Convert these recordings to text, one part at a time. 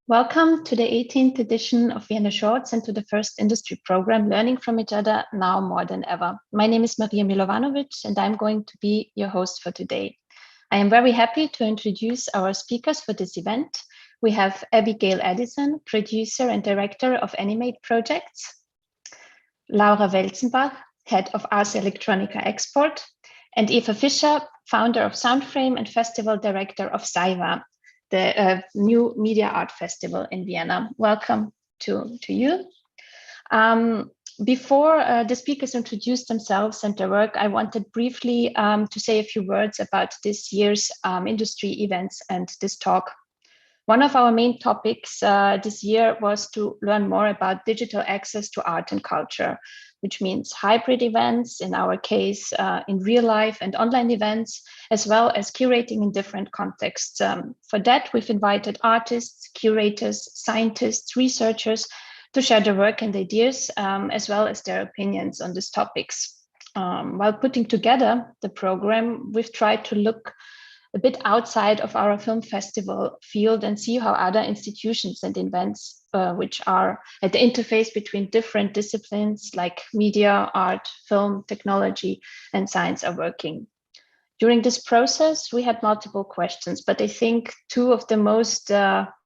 Welcome to the 18th edition of Vienna Shorts and to the first industry program, Learning from Each Other Now More Than Ever. My name is Marija Milovanovic and I'm going to be your host for today. I am very happy to introduce our speakers for this event. We have Abigail Addison, producer and director of Animate projects, Laura Welzenbach, head of Ars Electronica Export, and Eva Fischer, founder of Soundframe and festival director of CIVA, the new media art festival in Vienna. Welcome to you. Before the speakers introduce themselves and their work, I wanted briefly to say a few words about this year's industry events and this talk. One of our main topics this year was to learn more about digital access to art and culture, which means hybrid events, in our case, in real life and online events, as well as curating in different contexts. For that, we've invited artists, curators, scientists, researchers to share their work and ideas, as well as their opinions on these topics. While putting together the program, we've tried to look a bit outside of our film festival field and see how other institutions and events, which are at the interface between different disciplines like media, art, film, technology, and science are working. During this process, we had multiple questions, but I think two of the most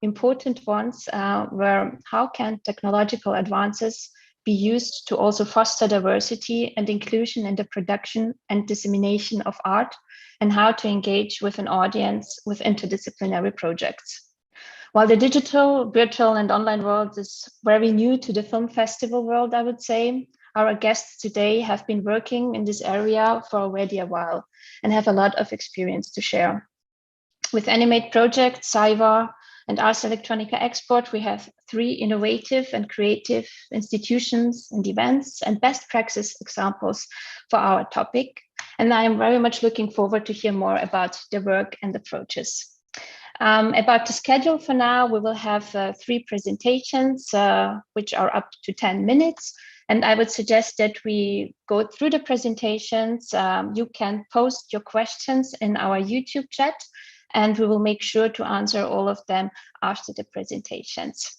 important ones were how can technological advances be used to also foster diversity and inclusion in the production and dissemination of art, and how to engage with an audience with interdisciplinary projects. While the digital, virtual, and online world is very new to the film festival world, I would say, our guests today have been working in this area for already a while and have a lot of experience to share. With Animate project, CIVA, and Ars Electronica Export, we have three innovative and creative institutions and events and best practice examples for our topic. And I am very much looking forward to hear more about their work and approaches. About the schedule for now, we will have three presentations, which are up to 10 minutes. And I would suggest that we go through the presentations. You can post your questions in our YouTube chat, and we will make sure to answer all of them after the presentations.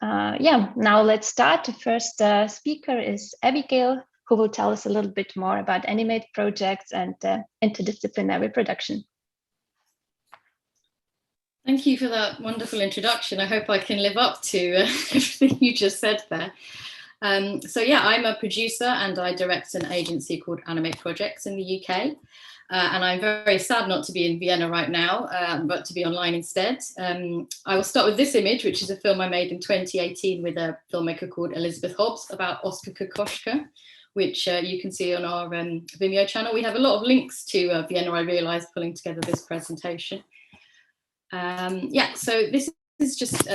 Now let's start. The first speaker is Abigail, who will tell us a little bit more about Animate projects and interdisciplinary production. Thank you for that wonderful introduction. I hope I can live up to everything you just said there. I'm a producer and I direct an agency called Animate Projects in the UK. And I'm very sad not to be in Vienna right now, but to be online instead. I will start with this image, which is a film I made in 2018 with a filmmaker called Elizabeth Hobbs about Oskar Kokoschka, which you can see on our Vimeo channel. We have a lot of links to Vienna, I realised, pulling together this presentation. So this is just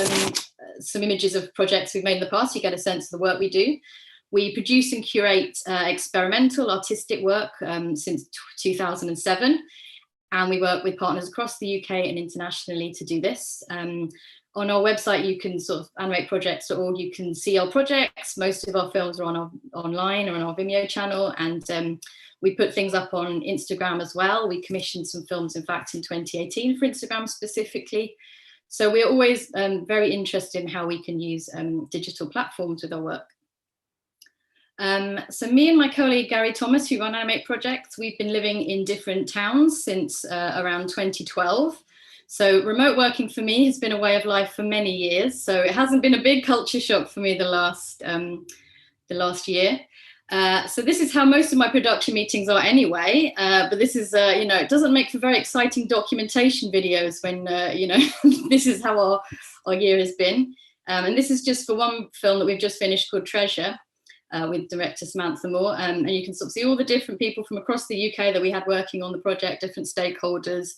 some images of projects we've made in the past. You get a sense of the work we do. We produce and curate experimental artistic work since 2007, and we work with partners across the UK and internationally to do this. On our website, you can sort of animateprojects.org, you can see our projects. Most of our films are online or on our Vimeo channel, and we put things up on Instagram as well. We commissioned some films, in fact, in 2018 for Instagram specifically. So we're always very interested in how we can use digital platforms with our work. So me and my colleague Gary Thomas, who run Animate Projects, we've been living in different towns since around 2012. So remote working for me has been a way of life for many years. So it hasn't been a big culture shock for me the last year. So this is how most of my production meetings are anyway. But this is, it doesn't make for very exciting documentation videos when, this is how our year has been. And this is just for one film that we've just finished called Treasure. With director Samantha Moore, and you can sort of see all the different people from across the UK that we had working on the project, different stakeholders,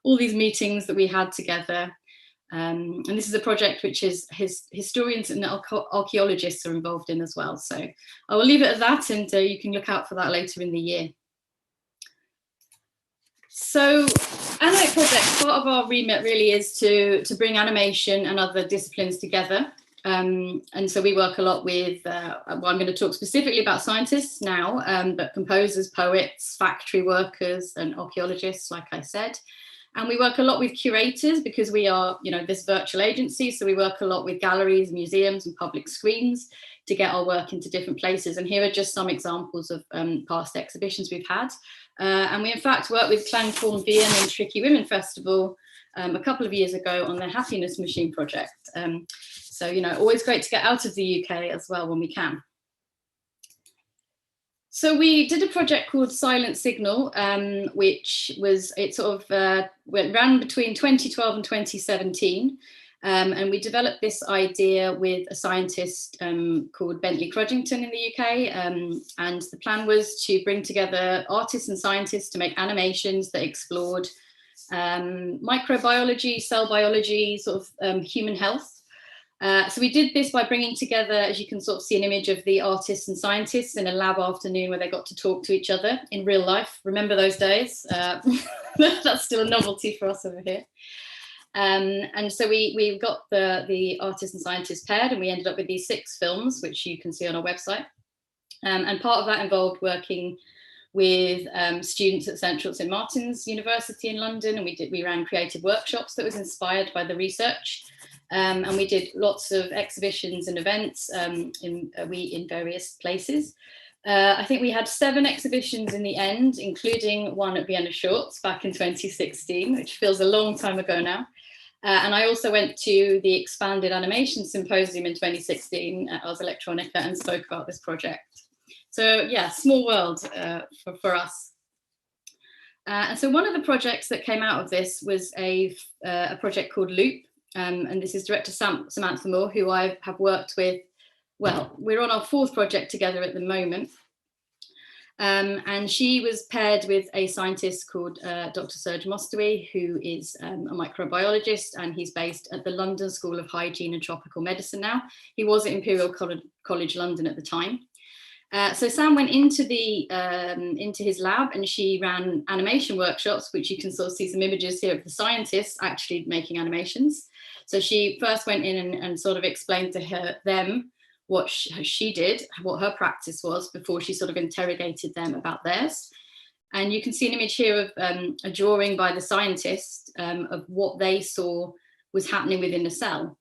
all these meetings that we had together. And this is a project which is historians and archaeologists are involved in as well. So I will leave it at that, and you can look out for that later in the year. So Animate Projects, part of our remit really is to bring animation and other disciplines together. And so we work a lot with, I'm going to talk specifically about scientists now, but composers, poets, factory workers, and archaeologists, like I said. And we work a lot with curators because we are, this virtual agency. So we work a lot with galleries, museums and public screens to get our work into different places. And here are just some examples of past exhibitions we've had. And we in fact worked with Klangform Vienna and Tricky Women Festival a couple of years ago on their Happiness Machine project. So, always great to get out of the UK as well when we can. So we did a project called Silent Signal, which ran between 2012 and 2017. And we developed this idea with a scientist called Bentley Crudgington in the UK. And the plan was to bring together artists and scientists to make animations that explored microbiology, cell biology, human health. So we did this by bringing together, as you can sort of see an image of the artists and scientists in a lab afternoon where they got to talk to each other in real life. Remember those days? That's still a novelty for us over here. And so we got the artists and scientists paired, and we ended up with these 6 films, which you can see on our website. And part of that involved working with students at Central St Martin's University in London, and we ran creative workshops that was inspired by the research. And we did lots of exhibitions and events in various places. I think we had 7 exhibitions in the end, including one at Vienna Shorts back in 2016, which feels a long time ago now. And I also went to the Expanded Animation Symposium in 2016 at Ars Electronica and spoke about this project. So yeah, small world for us. And so one of the projects that came out of this was a project called Loop. And this is director Samantha Moore, who I have worked with. Well, we're on our 4th project together at the moment. And she was paired with a scientist called Dr. Serge Mostowy, who is a microbiologist, and he's based at the London School of Hygiene and Tropical Medicine now. He was at Imperial College London at the time. So Sam went into his lab, and she ran animation workshops, which you can sort of see some images here of the scientists actually making animations. So she first went in and sort of explained to them what she did, what her practice was, before she sort of interrogated them about theirs. And you can see an image here of a drawing by the scientist of what they saw was happening within a cell.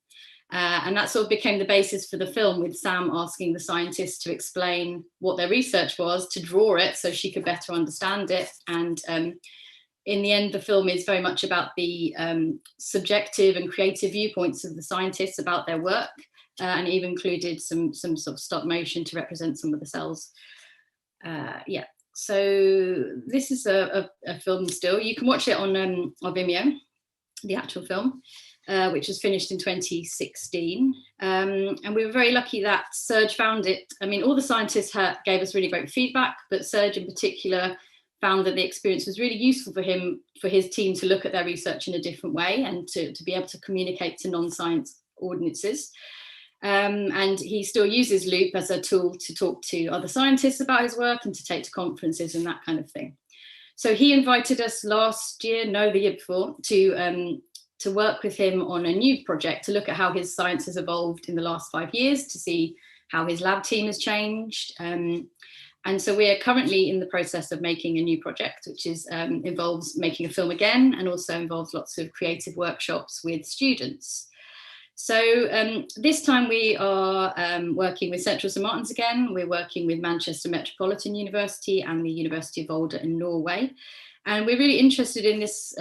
And that sort of became the basis for the film, with Sam asking the scientists to explain what their research was, to draw it so she could better understand it. And in the end, the film is very much about the subjective and creative viewpoints of the scientists about their work, and even included some sort of stop motion to represent some of the cells. Yeah, so this is a film still. You can watch it on our Vimeo, the actual film, which was finished in 2016. And we were very lucky that Serge found it. I mean, all the scientists gave us really great feedback, but Serge in particular found that the experience was really useful for him, for his team to look at their research in a different way and to be able to communicate to non-science audiences. And he still uses Loop as a tool to talk to other scientists about his work and to take to conferences and that kind of thing. So he invited us the year before, to work with him on a new project, to look at how his science has evolved in the last 5 years, to see how his lab team has changed. And so we are currently in the process of making a new project, which involves making a film again, and also involves lots of creative workshops with students. So this time we are working with Central St Martin's again. We're working with Manchester Metropolitan University and the University of Volda in Norway. And we're really interested in this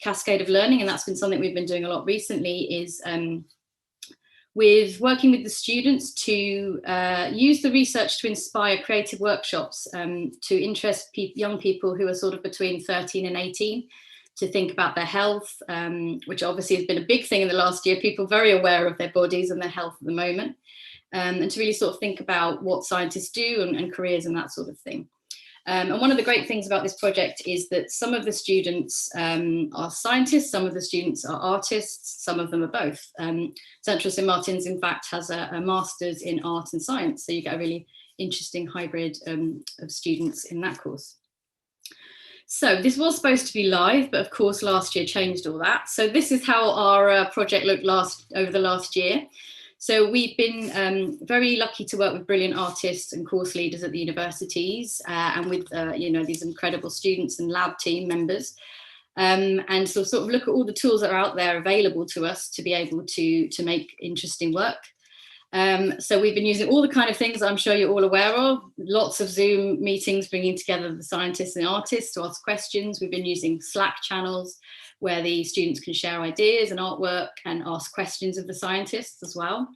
cascade of learning, and that's been something we've been doing a lot recently, is with working with the students to use the research to inspire creative workshops to interest young people who are sort of between 13 and 18 to think about their health, which obviously has been a big thing in the last year, people very aware of their bodies and their health at the moment, and to really sort of think about what scientists do and careers and that sort of thing. And one of the great things about this project is that some of the students are scientists, some of the students are artists, some of them are both. Central St Martin's, in fact, has a master's in art and science, so you get a really interesting hybrid of students in that course. So this was supposed to be live, but of course last year changed all that. So this is how our project looked over the last year. So we've been very lucky to work with brilliant artists and course leaders at the universities, and with these incredible students and lab team members. and so sort of look at all the tools that are out there available to us to be able to make interesting work. So we've been using all the kind of things I'm sure you're all aware of, lots of Zoom meetings bringing together the scientists and artists to ask questions. We've been using Slack channels where the students can share ideas and artwork and ask questions of the scientists as well.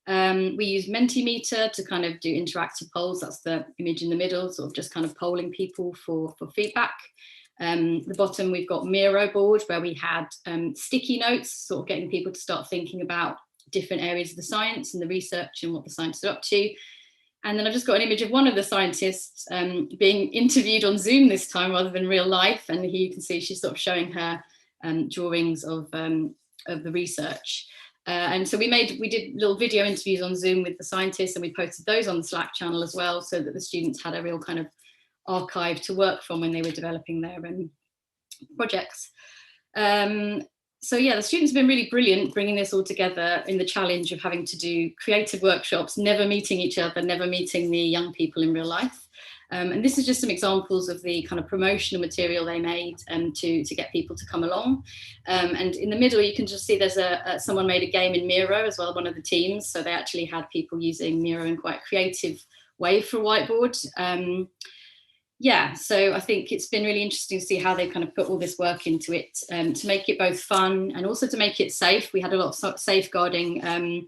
We use Mentimeter to kind of do interactive polls. That's the image in the middle, sort of just kind of polling people for feedback. The bottom, we've got Miro board where we had sticky notes, sort of getting people to start thinking about different areas of the science and the research and what the scientists are up to. And then I've just got an image of one of the scientists being interviewed on Zoom this time rather than real life. And here you can see she's sort of showing her drawings of the research. And so we did little video interviews on Zoom with the scientists, and we posted those on the Slack channel as well, so that the students had a real kind of archive to work from when they were developing their projects. So yeah, the students have been really brilliant bringing this all together in the challenge of having to do creative workshops, never meeting each other, never meeting the young people in real life. And this is just some examples of the kind of promotional material they made to get people to come along. And in the middle, you can just see there's someone made a game in Miro as well, one of the teams. So they actually had people using Miro in quite a creative way for a whiteboard. Yeah, so I think it's been really interesting to see how they kind of put all this work into it to make it both fun and also to make it safe. We had a lot of safeguarding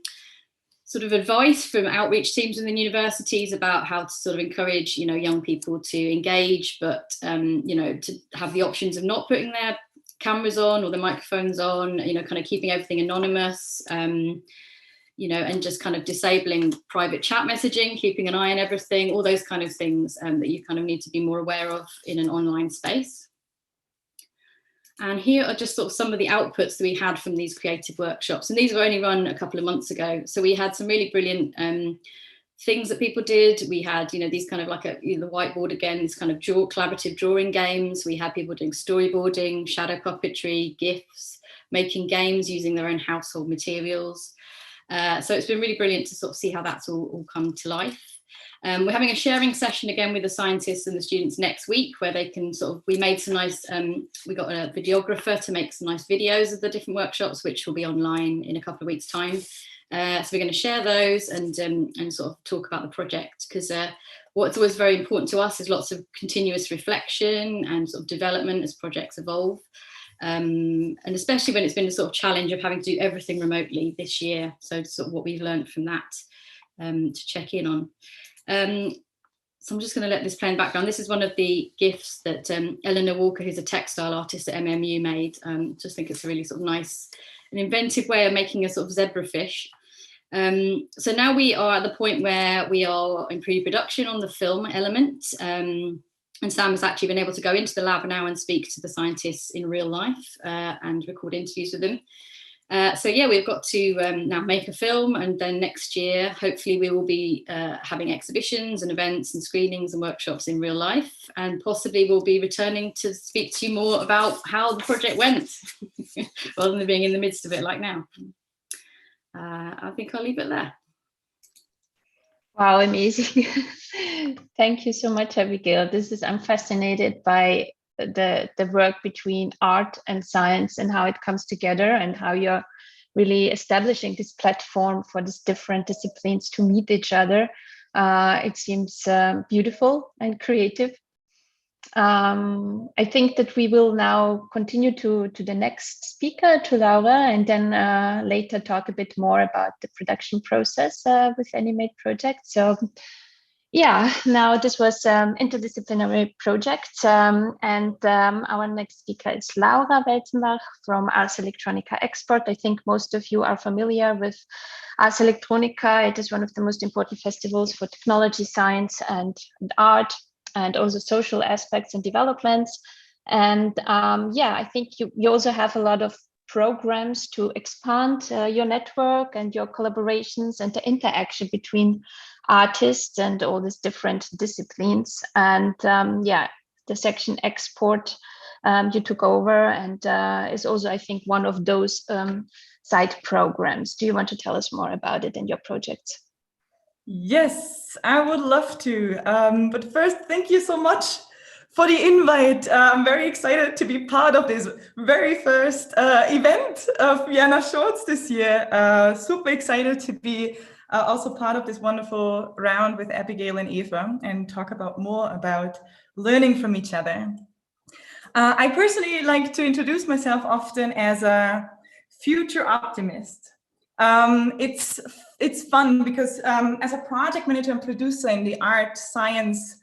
sort of advice from outreach teams within universities about how to sort of encourage, young people to engage, but, to have the options of not putting their cameras on or the microphones on, kind of keeping everything anonymous, and just kind of disabling private chat messaging, keeping an eye on everything, all those kind of things that you kind of need to be more aware of in an online space. And here are just sort of some of the outputs that we had from these creative workshops. And these were only run a couple of months ago. So we had some really brilliant things that people did. We had, these kind of like the whiteboard again, these kind of collaborative drawing games. We had people doing storyboarding, shadow puppetry, GIFs, making games using their own household materials. So it's been really brilliant to sort of see how that's all come to life. We're having a sharing session again with the scientists and the students next week where they can we made some nice, we got a videographer to make some nice videos of the different workshops, which will be online in a couple of weeks' time. So we're going to share those and sort of talk about the project, because what's always very important to us is lots of continuous reflection and sort of development as projects evolve. And especially when it's been a sort of challenge of having to do everything remotely this year. So sort of what we've learned from that to check in on. So I'm just going to let this play in background. This is one of the GIFs that Eleanor Walker, who's a textile artist at MMU, made. Just think it's a really sort of nice and inventive way of making a sort of zebrafish. So now we are at the point where we are in pre-production on the film element. And Sam has actually been able to go into the lab now and speak to the scientists in real life and record interviews with them. So yeah, we've got to now make a film, and then next year, hopefully we will be having exhibitions and events and screenings and workshops in real life, and possibly we'll be returning to speak to you more about how the project went, rather than being in the midst of it like now. I think I'll leave it there. Wow, amazing. Thank you so much, Abigail. I'm fascinated by the work between art and science and how it comes together, and how you're really establishing this platform for these different disciplines to meet each other. It seems beautiful and creative. I think that we will now continue to the next speaker, to Laura, and then later talk a bit more about the production process with Animate project. So yeah, now this was interdisciplinary project, and our next speaker is Laura Welzenbach from Ars Electronica Export. I think most of you are familiar with Ars Electronica. It is one of the most important festivals for technology, science, and art, and also social aspects and developments. And yeah, I think you also have a lot of programs to expand your network and your collaborations and the interaction between artists and all these different disciplines. And yeah, the section export you took over, and is also, I think, one of those side programs. Do you want to tell us more about it and your projects? Yes, I would love to. But first, thank you so much for the invite. I'm very excited to be part of this very first event of Vienna Shorts this year. Super excited to be also part of this wonderful round with Abigail and Eva and talk about more about learning from each other. I personally like to introduce myself often as a future optimist. It's fun because as a project manager and producer in the art science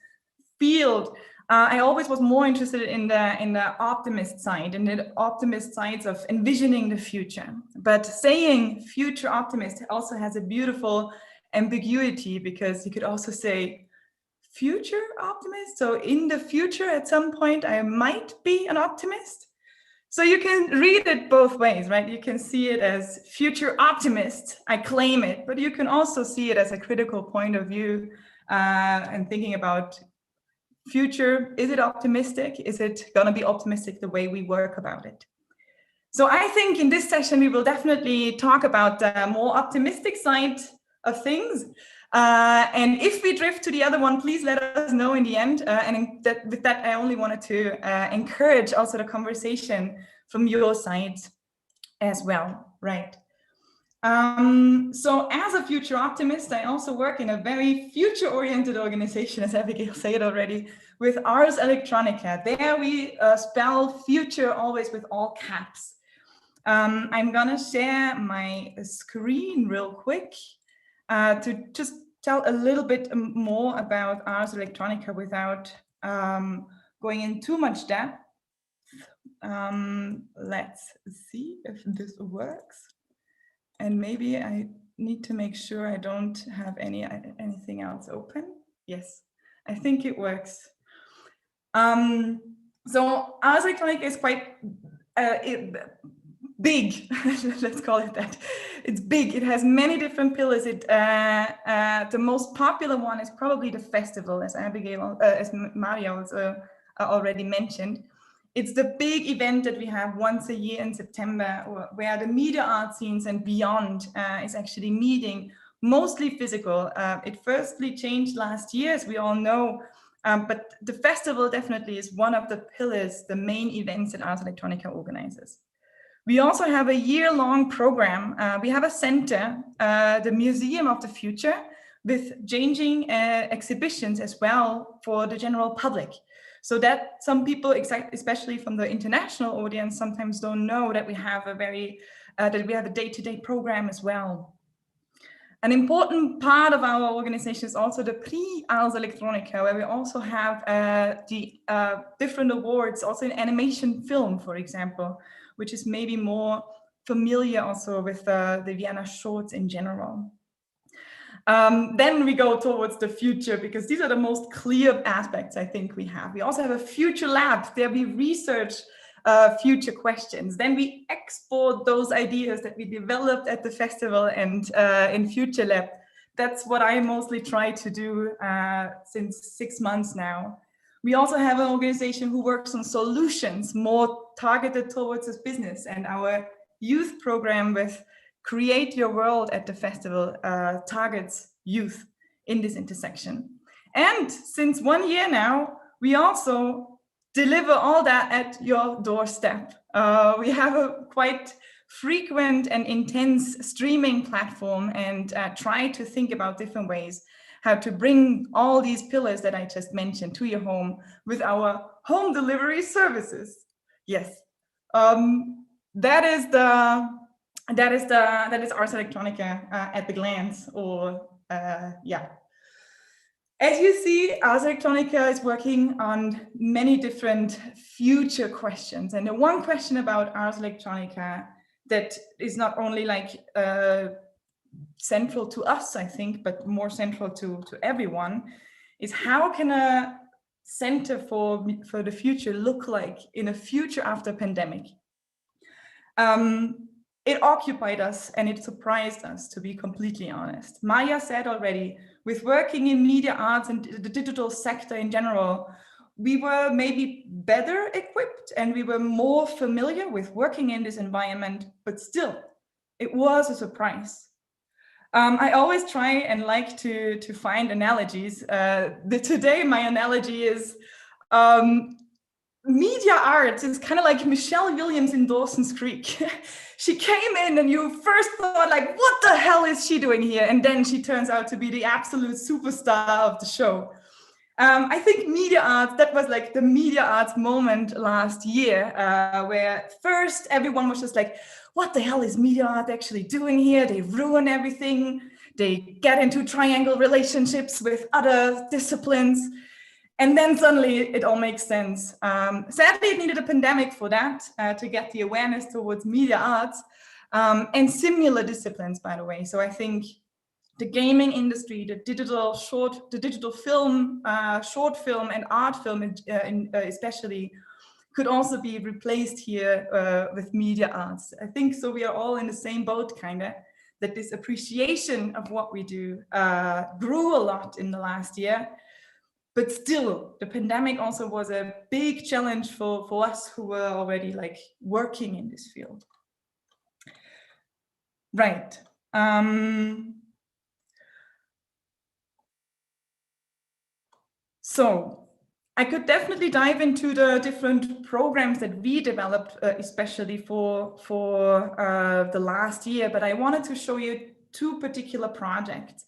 field, I always was more interested in the optimist side and the optimist sides of envisioning the future. But saying future optimist also has a beautiful ambiguity, because you could also say future optimist. So in the future, at some point, I might be an optimist. So you can read it both ways, right? You can see it as future optimist, I claim it, but you can also see it as a critical point of view and thinking about future. Is it optimistic? Is it going to be optimistic the way we work about it? So I think in this session, we will definitely talk about the more optimistic side of things. And if we drift to the other one, please let us know in the end. With that, I only wanted to encourage also the conversation from your side as well, right? So as a future optimist, I also work in a very future-oriented organization, as Abigail said already, with Ars Electronica. There we spell future always with all caps. I'm gonna share my screen real quick to just tell a little bit more about Ars Electronica without going in too much depth. Let's see if this works. And maybe I need to make sure I don't have anything else open. Yes, I think it works. So Ars Electronica is quite big, let's call it that. It's big, it has many different pillars. The most popular one is probably the festival, as Marija also already mentioned. It's the big event that we have once a year in September, where the media art scenes and beyond is actually meeting, mostly physical. It firstly changed last year, as we all know, but the festival definitely is one of the pillars, the main events that Ars Electronica organizes. We also have a year-long program. We have a center, the Museum of the Future, with changing exhibitions as well for the general public. So that some people, especially from the international audience, sometimes don't know that we have a day-to-day program as well. An important part of our organization is also the Prix-Ars Electronica, where we also have the different awards, also in animation film, for example, which is maybe more familiar also with the Vienna Shorts in general. Then we go towards the future, because these are the most clear aspects I think we have. We also have a future lab. There we research future questions. Then we export those ideas that we developed at the festival and in Future Lab. That's what I mostly try to do since 6 months now. We also have an organization who works on solutions more targeted towards this business, and our youth program with Create Your World at the festival targets youth in this intersection. And since 1 year now, we also deliver all that at your doorstep. We have a quite frequent and intense streaming platform, and try to think about different ways how to bring all these pillars that I just mentioned to your home with our home delivery services. Yes, that is Ars Electronica at the glance, or yeah. As you see, Ars Electronica is working on many different future questions. And the one question about Ars Electronica that is not only like central to us, I think, but more central to everyone, is how can a center for the future look like in a future after pandemic? It occupied us and it surprised us, to be completely honest. Marija said already, with working in media arts and the digital sector in general, we were maybe better equipped and we were more familiar with working in this environment, but still, it was a surprise. I always try and like to find analogies. Today, my analogy is Media arts is kind of like Michelle Williams in Dawson's Creek. She came in and you first thought like, what the hell is she doing here? And then she turns out to be the absolute superstar of the show. I think media arts, that was like the media arts moment last year, where first everyone was just like, what the hell is media art actually doing here? They ruin everything. They get into triangle relationships with other disciplines. And then suddenly it all makes sense. Sadly, it needed a pandemic for that, to get the awareness towards media arts and similar disciplines, by the way. So I think the gaming industry, the digital film, short film and art film especially, could also be replaced here with media arts. I think so we are all in the same boat, kind of, that this appreciation of what we do grew a lot in the last year. But still, the pandemic also was a big challenge for us who were already like working in this field. Right. So I could definitely dive into the different programs that we developed, especially for the last year, but I wanted to show you two particular projects.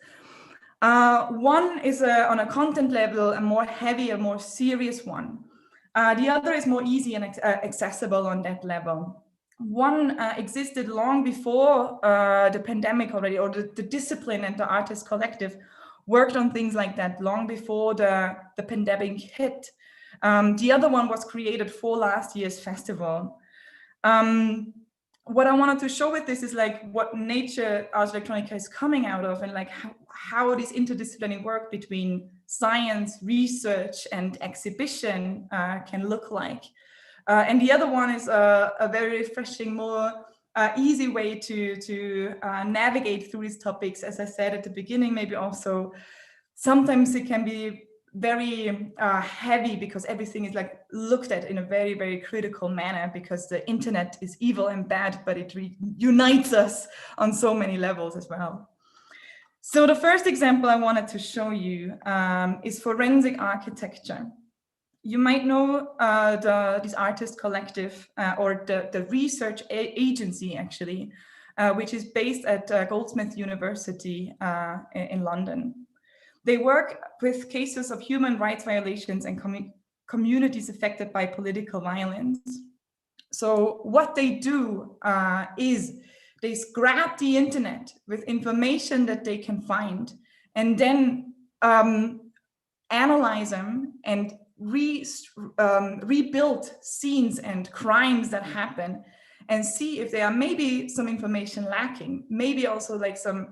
One is on a content level, a more heavy, a more serious one. The other is more easy and accessible on that level. One existed long before the pandemic already, or the discipline and the artist collective worked on things like that long before the pandemic hit. The other one was created for last year's festival. What I wanted to show with this is like what nature Ars Electronica is coming out of, and like how this interdisciplinary work between science, research, and exhibition can look like. And the other one is a very refreshing, more easy way to navigate through these topics. As I said at the beginning, maybe also sometimes it can be very heavy because everything is like looked at in a very, very critical manner, because the internet is evil and bad, but it unites us on so many levels as well. So the first example I wanted to show you is forensic architecture. You might know this artist collective or the research agency, actually, which is based at Goldsmiths University in London. They work with cases of human rights violations and communities affected by political violence. So what they do is they scrap the internet with information that they can find, and then analyze them and rebuild scenes and crimes that happen, and see if there are maybe some information lacking, maybe also like some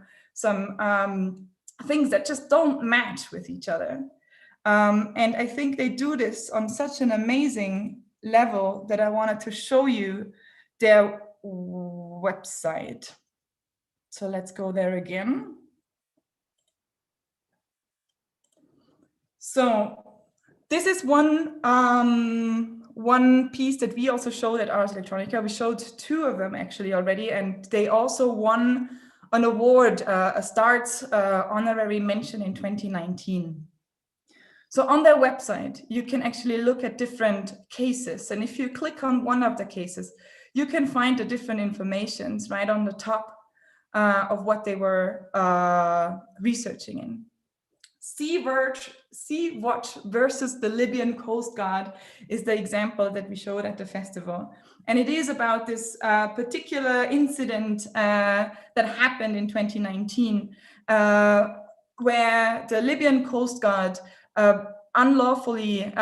things that just don't match with each other. And I think they do this on such an amazing level that I wanted to show you their website. So let's go there again. So this is one piece that we also showed at Ars Electronica. We showed two of them actually already, and they also won an award, a STARTS honorary mention in 2019. So on their website, you can actually look at different cases. And if you click on one of the cases, you can find the different informations right on the top of what they were researching in. Sea-Watch versus the Libyan Coast Guard is the example that we showed at the festival. And it is about this particular incident that happened in 2019, where the Libyan Coast Guard unlawfully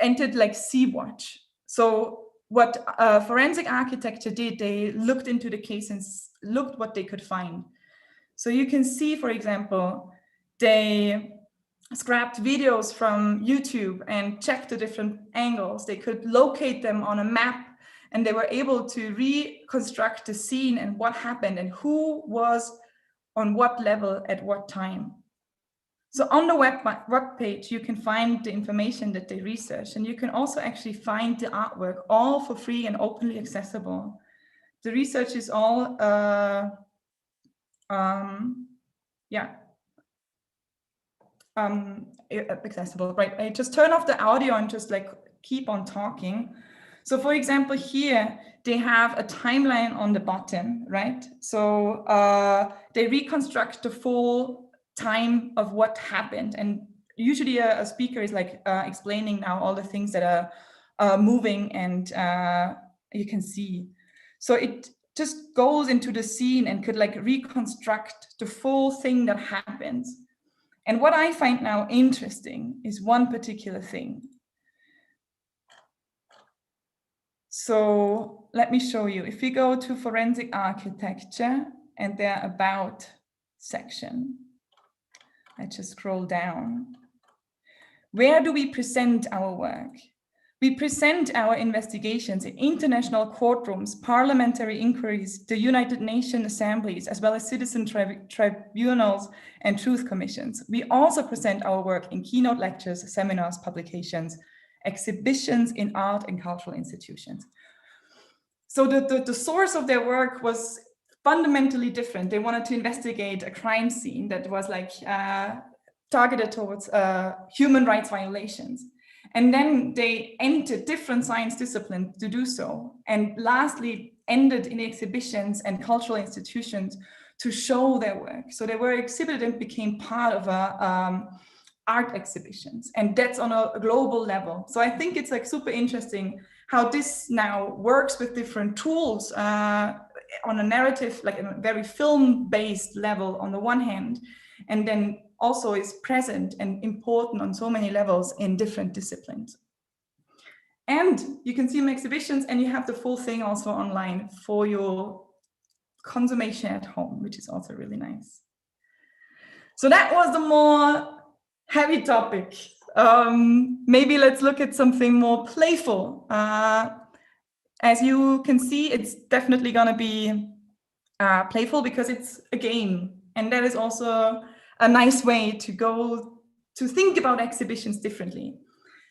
entered like Sea-Watch. So what forensic architecture did, they looked into the case and looked what they could find. So you can see, for example, they scrapped videos from YouTube and checked the different angles. They could locate them on a map, and they were able to reconstruct the scene and what happened and who was on what level at what time. So on the web page, you can find the information that they researched, and you can also actually find the artwork all for free and openly accessible. The research is all, accessible, right? I just turn off the audio and just like keep on talking. So for example, here they have a timeline on the bottom, right? So they reconstruct the full time of what happened. And usually a speaker is like explaining now all the things that are moving, and you can see. So it just goes into the scene and could like reconstruct the full thing that happens. And what I find now interesting is one particular thing. So let me show you. If we go to forensic architecture and their about section, I just scroll down. Where do we present our work? We present our investigations in international courtrooms, parliamentary inquiries, the United Nations assemblies, as well as citizen tribunals and truth commissions. We also present our work in keynote lectures, seminars, publications, exhibitions in art and cultural institutions. So the source of their work was fundamentally different. They wanted to investigate a crime scene that was like targeted towards human rights violations. And then they entered different science disciplines to do so. And lastly, ended in exhibitions and cultural institutions to show their work. So they were exhibited and became part of art exhibitions. And that's on a global level. So I think it's like super interesting how this now works with different tools on a narrative, like a very film-based level on the one hand, and then also is present and important on so many levels in different disciplines. And you can see them exhibitions, and you have the full thing also online for your consummation at home, which is also really nice. So that was the more heavy topic. Maybe let's look at something more playful. As you can see, it's definitely going to be playful because it's a game. And that is also a nice way to go to think about exhibitions differently.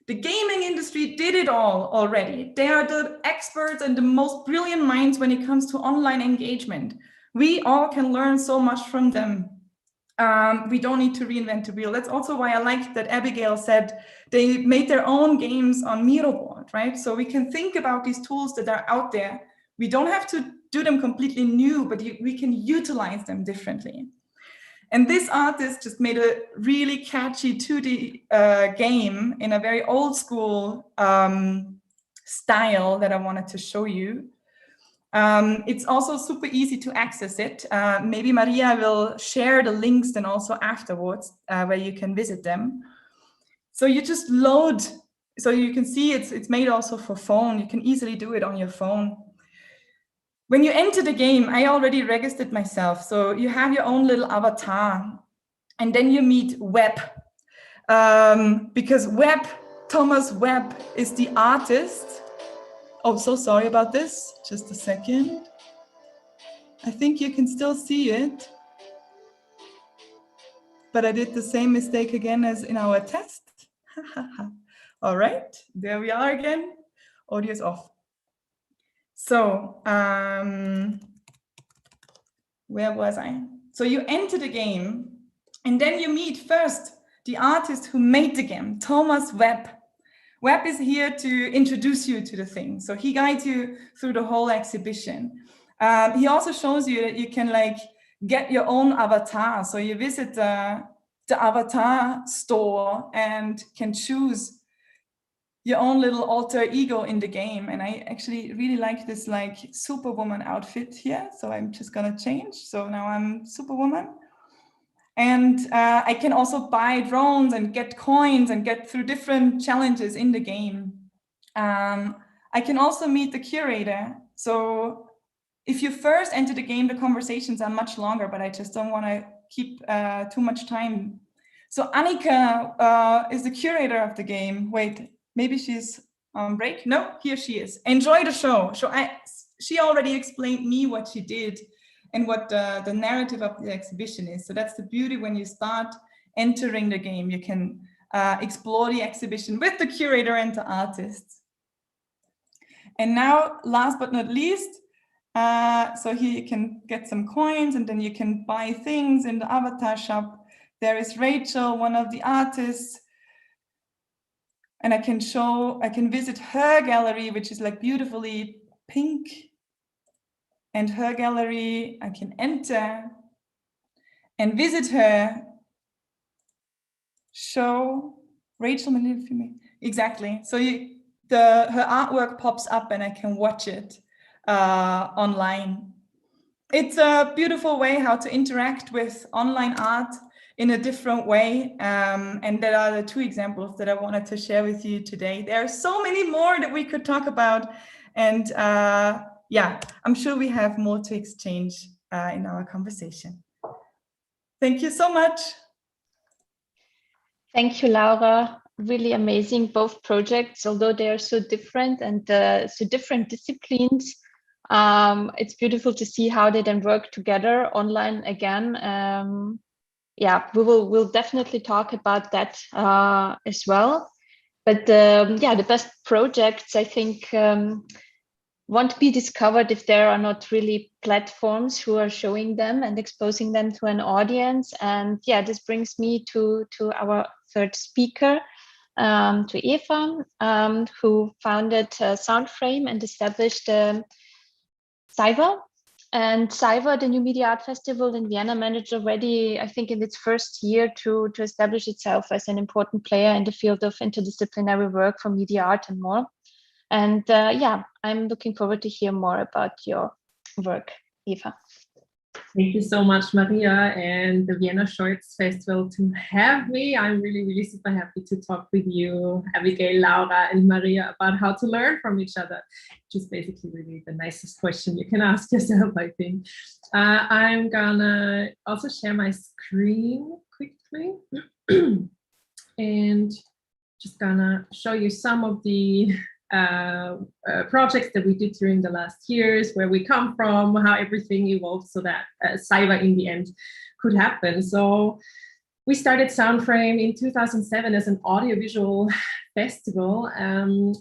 The gaming industry did it all already. They are the experts and the most brilliant minds when it comes to online engagement. We all can learn so much from them. We don't need to reinvent the wheel. That's also why I like that Abigail said they made their own games on Miroboard, right? So we can think about these tools that are out there. We don't have to do them completely new, but we can utilize them differently. And this artist just made a really catchy 2D game in a very old school style that I wanted to show you. It's also super easy to access it. Maybe Marija will share the links then also afterwards where you can visit them. So you just load, so you can see it's made also for phone. You can easily do it on your phone. When you enter the game, I already registered myself. So you have your own little avatar, and then you meet Webb. Because Thomas Webb is the artist. Oh, so sorry about this. Just a second. I think you can still see it. But I did the same mistake again as in our test. All right, there we are again. Audio is off. So, where was I? So you enter the game, and then you meet first the artist who made the game, Thomas Webb. Webb is here to introduce you to the thing. So he guides you through the whole exhibition. He also shows you that you can like get your own avatar. So you visit the avatar store and can choose your own little alter ego in the game. And I actually really like this like Superwoman outfit here. So I'm just gonna change. So now I'm Superwoman. And I can also buy drones and get coins and get through different challenges in the game. I can also meet the curator. So if you first enter the game, the conversations are much longer, but I just don't want to keep too much time. So Annika is the curator of the game. Wait, maybe she's on break? No, here she is. Enjoy the show. So she already explained me what she did and what the narrative of the exhibition is. So that's the beauty when you start entering the game. You can explore the exhibition with the curator and the artists. And now, last but not least, so here you can get some coins, and then you can buy things in the avatar shop. There is Rachel, one of the artists. And I can visit her gallery, which is like beautifully pink. And her gallery, I can enter and visit her. Show Rachel, exactly. So her artwork pops up and I can watch it online. It's a beautiful way how to interact with online art in a different way. And there are the two examples that I wanted to share with you today. There are so many more that we could talk about. And yeah, I'm sure we have more to exchange in our conversation. Thank you so much. Thank you, Laura. Really amazing, both projects, although they are so different and so different disciplines. It's beautiful to see how they then work together online again. Yeah, we'll definitely talk about that as well. But yeah, the best projects, I think, won't be discovered if there are not really platforms who are showing them and exposing them to an audience. And yeah, this brings me to our third speaker, to Eva, who founded Soundframe and established CIVA. And CIVA, the New Media Art Festival in Vienna, managed already, I think, in its first year to establish itself as an important player in the field of interdisciplinary work for media art and more. And yeah, I'm looking forward to hear more about your work, Eva. Thank you so much, Marija, and the Vienna Shorts Festival to have me. I'm really super happy to talk with you, Abigail, Laura, and Marija about how to learn from each other, which is basically really the nicest question you can ask yourself, I think. I'm gonna also share my screen quickly and just gonna show you some of the projects that we did during the last years, where we come from, how everything evolved so that CIVA in the end could happen. So we started Soundframe in 2007 as an audiovisual festival, and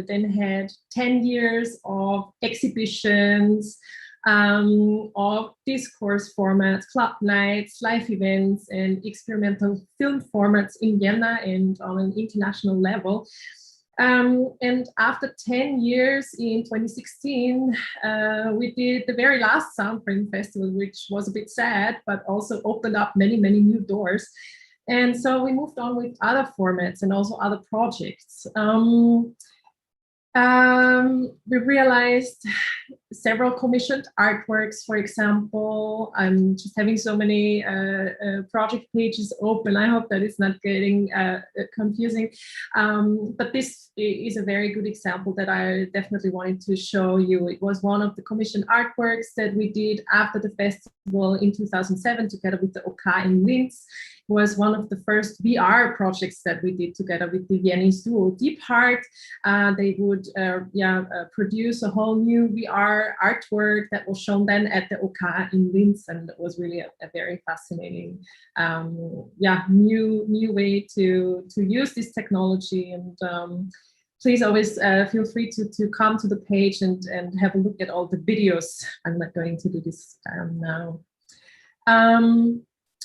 then had 10 years of exhibitions, of discourse formats, club nights, live events, and experimental film formats in Vienna and on an international level. And after 10 years in 2016, we did the very last Soundframe Festival, which was a bit sad, but also opened up many new doors. And so we moved on with other formats and also other projects. We realized several commissioned artworks, for example. I'm just having so many project pages open. I hope that it's not getting confusing. But this is a very good example that I definitely wanted to show you. It was one of the commissioned artworks that we did after the festival in 2007 together with the OK in Linz. It was one of the first VR projects that we did together with the Viennese duo Deep Heart. They would produce a whole new VR artwork that was shown then at the OK in Linz, and it was really a very fascinating new way to use this technology. And please always feel free to come to the page and have a look at all the videos. I'm not going to do this now.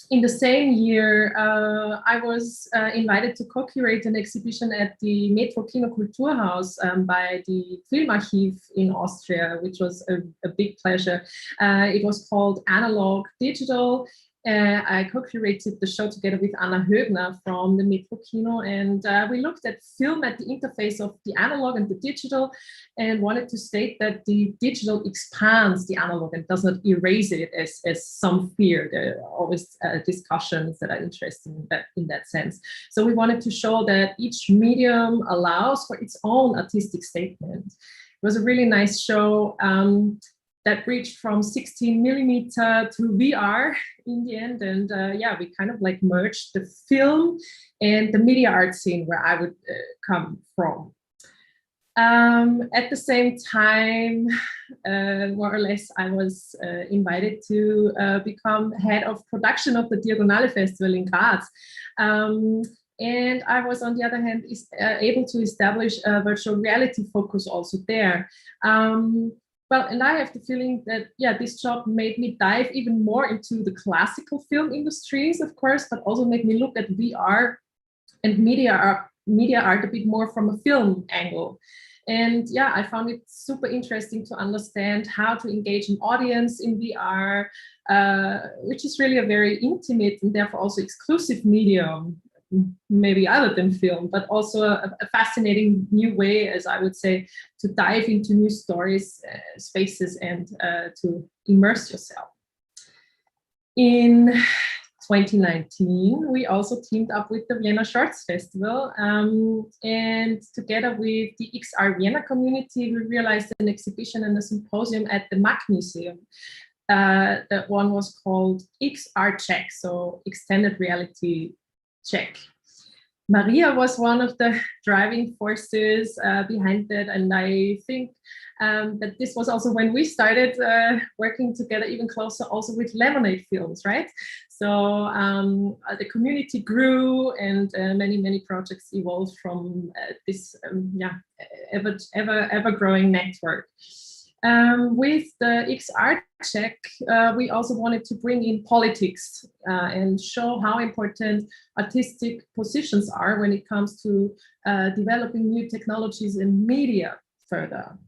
In the same year, I was invited to co-curate an exhibition at the Metro Kino Kulturhaus by the Filmarchiv in Austria, which was a big pleasure. It was called Analog Digital. I co-curated the show together with Anna Högner from the Metro Kino, and we looked at film at the interface of the analog and the digital, and wanted to state that the digital expands the analog and does not erase it as some fear. There are always discussions that are interesting in that sense. So we wanted to show that each medium allows for its own artistic statement. It was a really nice show. That reached from 16mm to VR in the end. And we kind of like merged the film and the media art scene where I would come from. At the same time, more or less, I was invited to become head of production of the Diagonale Festival in Graz. And I was, on the other hand, able to establish a virtual reality focus also there. Well, and I have the feeling that, yeah, this job made me dive even more into the classical film industries, of course, but also made me look at VR and media art a bit more from a film angle. And yeah, I found it super interesting to understand how to engage an audience in VR, which is really a very intimate and therefore also exclusive medium, maybe other than film, but also a fascinating new way, as I would say, to dive into new stories, spaces, and to immerse yourself. In 2019, we also teamed up with the Vienna Shorts Festival, and together with the XR Vienna community, we realized an exhibition and a symposium at the MAC Museum. That one was called XR Check, so Extended Reality Check. Marija was one of the driving forces behind that, and I think that this was also when we started working together even closer also with Lemonade Films, right? So the community grew, and many projects evolved from this ever-growing network. With the XR Check, we also wanted to bring in politics and show how important artistic positions are when it comes to developing new technologies and media further.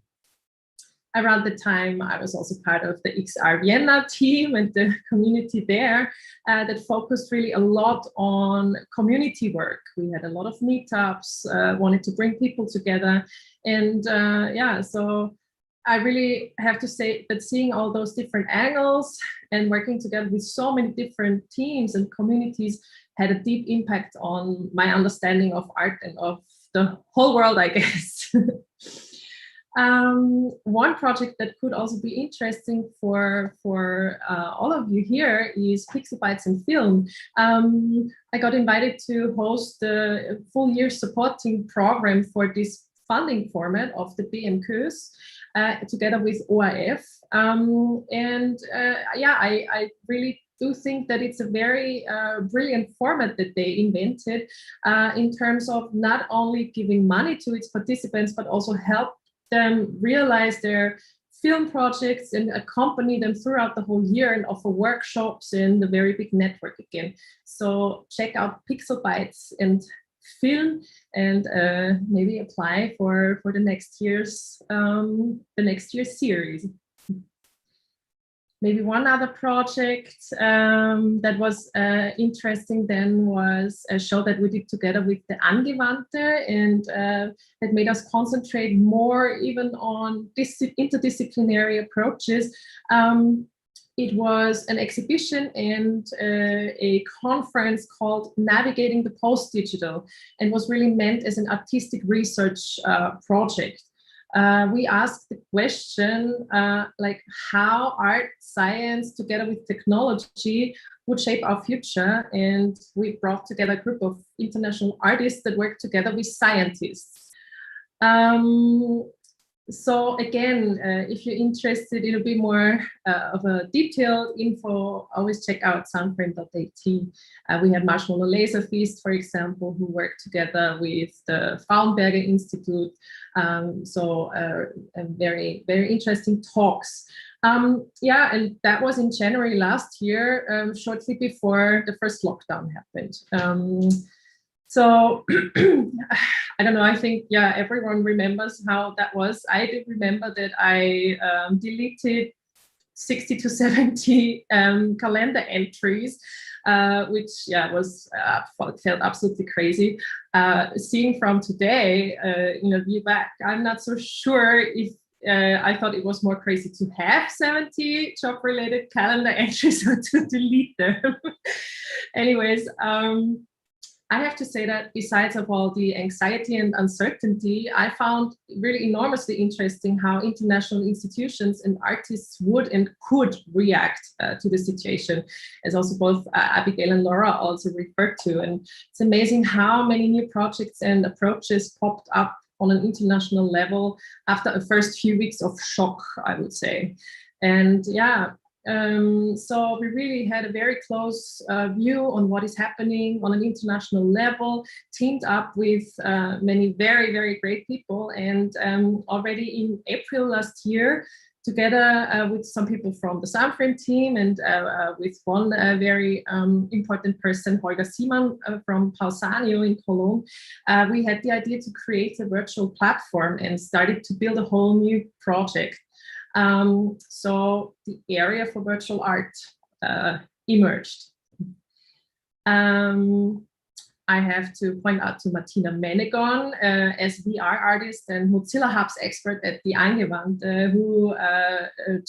Around the time, I was also part of the XR Vienna team and the community there that focused really a lot on community work. We had a lot of meetups, wanted to bring people together, and so I really have to say that seeing all those different angles and working together with so many different teams and communities had a deep impact on my understanding of art and of the whole world, I guess. One project that could also be interesting for all of you here is Pixel Bytes and Film. I got invited to host the full year supporting program for this funding format of the BMQs. Together with ORF. I really do think that it's a very brilliant format that they invented in terms of not only giving money to its participants, but also help them realize their film projects and accompany them throughout the whole year and offer workshops in the very big network again. So check out Pixel Bytes and Film and maybe apply for the next year's series. Maybe one other project that was interesting then was a show that we did together with the Angewandte, and that made us concentrate more even on interdisciplinary approaches. It was an exhibition and a conference called Navigating the Post-Digital, and was really meant as an artistic research project. We asked the question, like how art, science, together with technology would shape our future. And we brought together a group of international artists that work together with scientists. So again, if you're interested in a bit more of a detailed info, always check out soundframe.at. We have Marshmallow Laser Feast, for example, who work together with the Frauenberger Institute. Very, very interesting talks. And that was in January last year, shortly before the first lockdown happened. So I don't know, I think, everyone remembers how that was. I did remember that I deleted 60 to 70 calendar entries, which felt absolutely crazy. Seeing from today, view back, I'm not so sure if I thought it was more crazy to have 70 job-related calendar entries or to delete them. Anyways, I have to say that besides of all the anxiety and uncertainty, I found really enormously interesting how international institutions and artists would and could react to the situation, as also both Abigail and Laura also referred to. And it's amazing how many new projects and approaches popped up on an international level after the first few weeks of shock, I would say. And so we really had a very close view on what is happening on an international level, teamed up with many very, very great people. And already in April last year, together with some people from the Soundframe team and with one very important person, Holger Siemann from Pausanias in Cologne, we had the idea to create a virtual platform and started to build a whole new project. So the area for virtual art emerged. I have to point out to Martina Menegon as VR artist and Mozilla Hubs expert at the Eingewand, who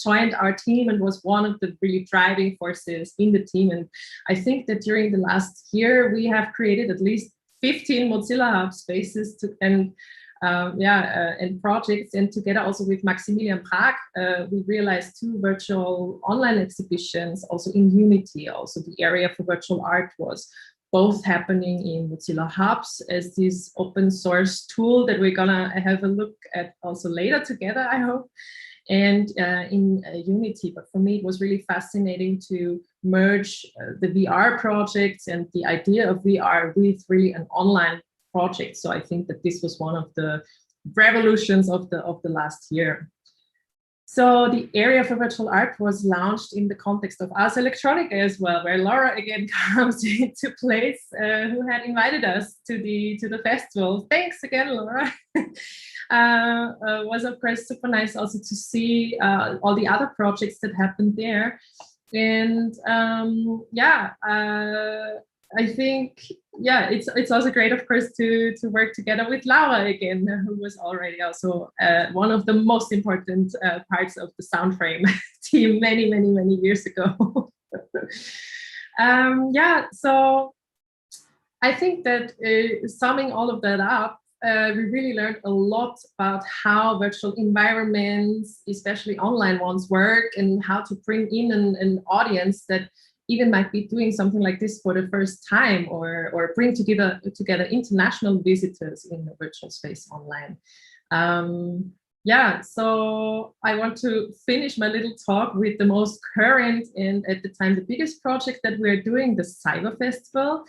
joined our team and was one of the really driving forces in the team. And I think that during the last year, we have created at least 15 Mozilla Hub spaces and projects. And together also with Maximilian Prag, we realized 2 virtual online exhibitions also in Unity. Also the area for virtual art was both happening in Mozilla Hubs as this open source tool that we're gonna have a look at also later together, I hope, and in Unity. But for me, it was really fascinating to merge the VR projects and the idea of VR with really an online project. So I think that this was one of the revolutions of the last year. So the area for virtual art was launched in the context of Ars Electronica as well, where Laura again comes into place, who had invited us to the festival. Thanks again, Laura. Was of course super nice also to see all the other projects that happened there. And I think, it's also great, of course, to work together with Laura again, who was already also one of the most important parts of the Soundframe team many years ago. So I think that summing all of that up, we really learned a lot about how virtual environments, especially online ones, work and how to bring in an audience that even might be doing something like this for the first time, or bring together international visitors in the virtual space online. So I want to finish my little talk with the most current and at the time the biggest project that we're doing, the CIVA Festival.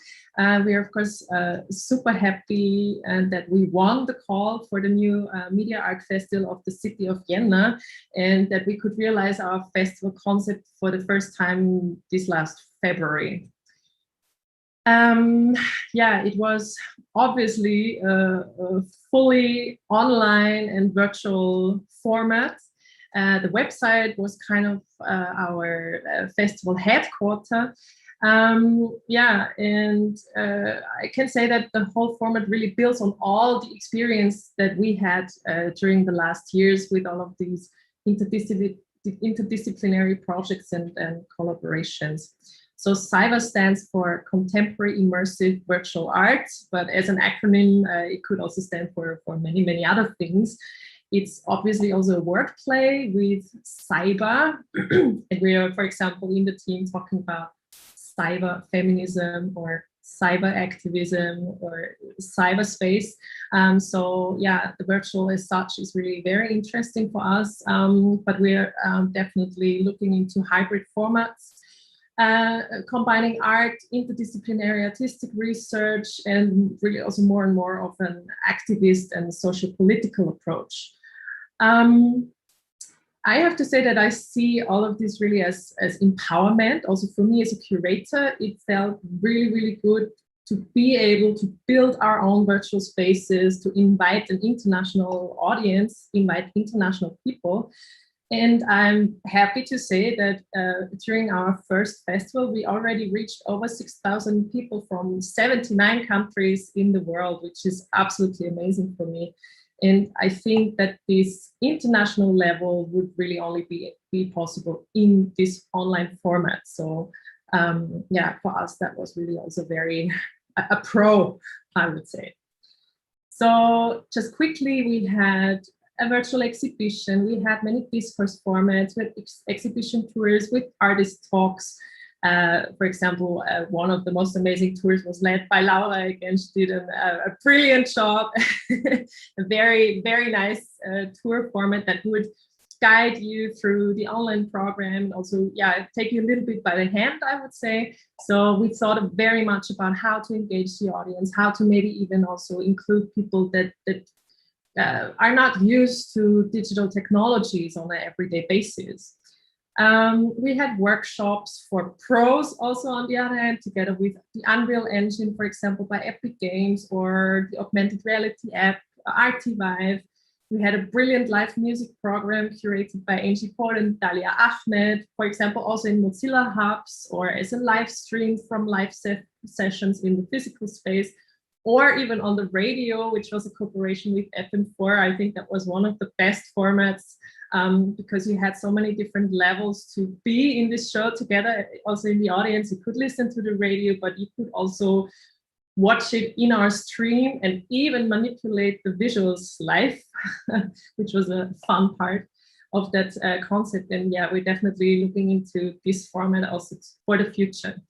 We are of course super happy and that we won the call for the new Media Art Festival of the city of Vienna, and that we could realize our festival concept for the first time this last February. It was obviously a fully online and virtual format. The website was kind of our festival headquarter. I can say that the whole format really builds on all the experience that we had during the last years with all of these interdisciplinary projects and collaborations. So CIVA stands for Contemporary Immersive Virtual Arts, but as an acronym, it could also stand for many other things. It's obviously also a wordplay with cyber, and we are, for example, in the team talking about cyber feminism or cyber activism or cyberspace. The virtual as such is really very interesting for us, but we're definitely looking into hybrid formats. Combining art, interdisciplinary artistic research, and really also more and more of an activist and social political approach. I have to say that I see all of this really as empowerment. Also for me as a curator, it felt really good to be able to build our own virtual spaces, to invite an international audience, invite international people. And I'm happy to say that during our first festival, we already reached over 6,000 people from 79 countries in the world, which is absolutely amazing for me. And I think that this international level would really only be possible in this online format. So for us, that was really also very a pro, I would say. So just quickly, we had a virtual exhibition. We had many discourse formats with exhibition tours, with artist talks. For example, one of the most amazing tours was led by Laura again. She did a brilliant job, a very nice tour format that would guide you through the online program and also take you a little bit by the hand, I would say. So we thought very much about how to engage the audience, how to maybe even also include people that are not used to digital technologies on an everyday basis. We had workshops for pros also on the other hand, together with the Unreal Engine, for example, by Epic Games, or the augmented reality app, RT5. We had a brilliant live music program curated by Angie Paul and Dalia Ahmed, for example, also in Mozilla Hubs, or as a live stream from live sessions in the physical space, or even on the radio, which was a cooperation with FM4. I think that was one of the best formats, because you had so many different levels to be in this show together. Also in the audience, you could listen to the radio, but you could also watch it in our stream and even manipulate the visuals live, which was a fun part of that concept. And yeah, we're definitely looking into this format also for the future.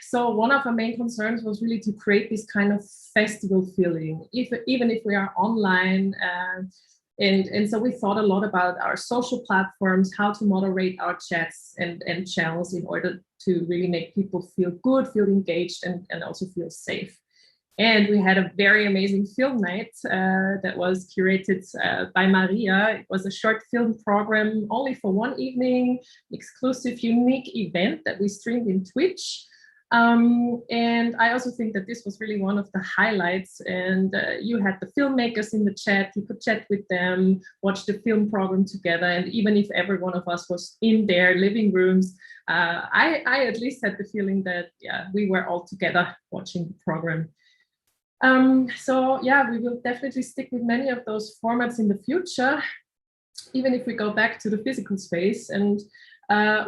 So one of our main concerns was really to create this kind of festival feeling, even if we are online. And so we thought a lot about our social platforms, how to moderate our chats and channels in order to really make people feel good, feel engaged, and also feel safe. And we had a very amazing film night that was curated by Marija. It was a short film program only for one evening, exclusive, unique event that we streamed in Twitch. And I also think that this was really one of the highlights. And you had the filmmakers in the chat, you could chat with them, watch the film program together. And even if every one of us was in their living rooms, I at least had the feeling that, yeah, we were all together watching the program. So yeah, we will definitely stick with many of those formats in the future, even if we go back to the physical space. And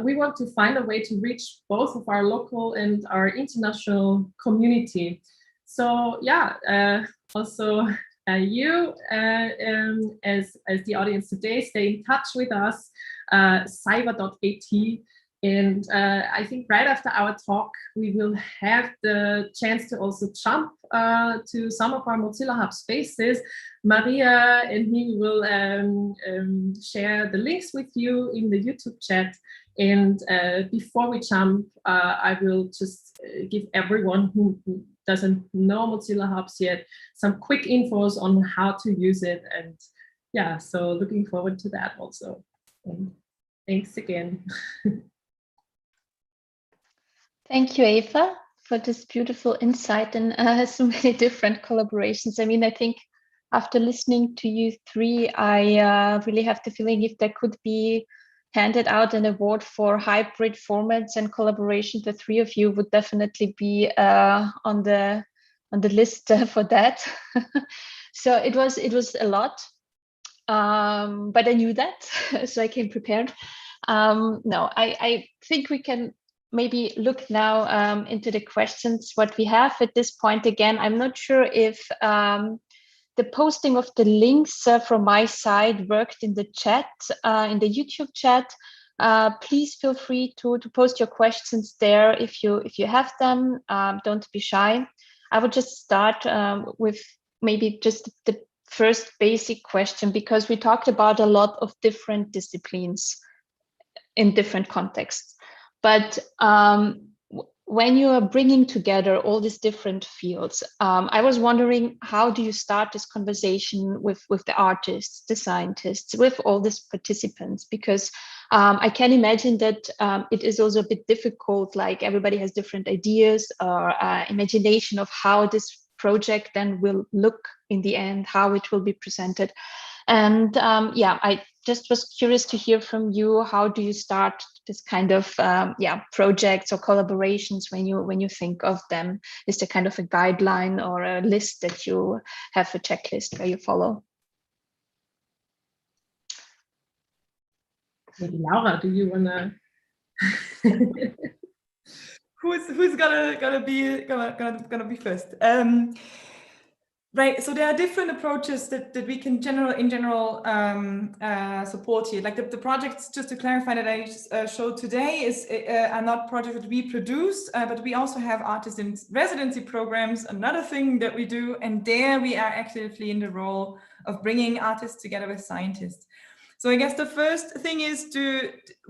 we want to find a way to reach both of our local and our international community. So yeah, also you as the audience today, stay in touch with us, CIVA.at. And I think right after our talk, we will have the chance to also jump to some of our Mozilla Hub spaces. Marija and me will share the links with you in the YouTube chat. And before we jump, I will just give everyone who doesn't know Mozilla Hubs yet some quick infos on how to use it. And yeah, so looking forward to that also. And thanks again. Thank you, Eva, for this beautiful insight and so many different collaborations. I mean, I think after listening to you three, I really have the feeling if there could be handed out an award for hybrid formats and collaboration, the three of you would definitely be on the list for that. So it was a lot, but I knew that, so I came prepared. No, I think we can maybe look now into the questions what we have at this point. Again, I'm not sure if the posting of the links from my side worked in the chat, in the YouTube chat. Please feel free to post your questions there if you have them. Don't be shy. I would just start with maybe just the first basic question, because we talked about a lot of different disciplines in different contexts. But when you are bringing together all these different fields, I was wondering, how do you start this conversation with the artists, the scientists, with all these participants? Because I can imagine that it is also a bit difficult, like everybody has different ideas or imagination of how this project then will look in the end, how it will be presented. And yeah, I just was curious to hear from you, how do you start this kind of projects or collaborations when you think of them? Is there kind of a guideline or a list that you have, a checklist where you follow? Maybe Laura, do you wanna? Who's gonna be first? Right, so there are different approaches that we can in general support here. Like the projects, just to clarify, that I showed today are not projects that we produce, but we also have artists in residency programs, another thing that we do, and there we are actively in the role of bringing artists together with scientists. So I guess the first thing is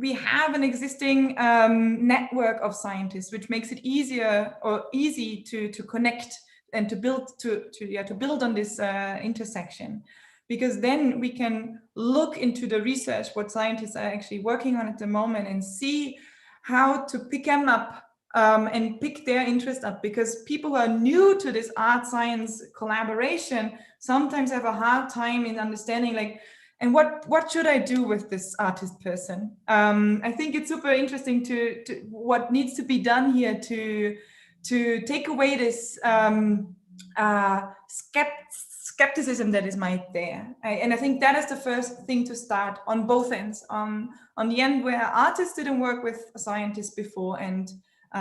we have an existing network of scientists, which makes it easy to connect and to build on this intersection, because then we can look into the research, what scientists are actually working on at the moment, and see how to pick them up and pick their interest up, because people who are new to this art-science collaboration sometimes have a hard time in understanding, like, and what should I do with this artist person? I think it's super interesting to what needs to be done here to take away this skepticism that is might there. And I think that is the first thing to start on both ends. On the end where artists didn't work with scientists before, and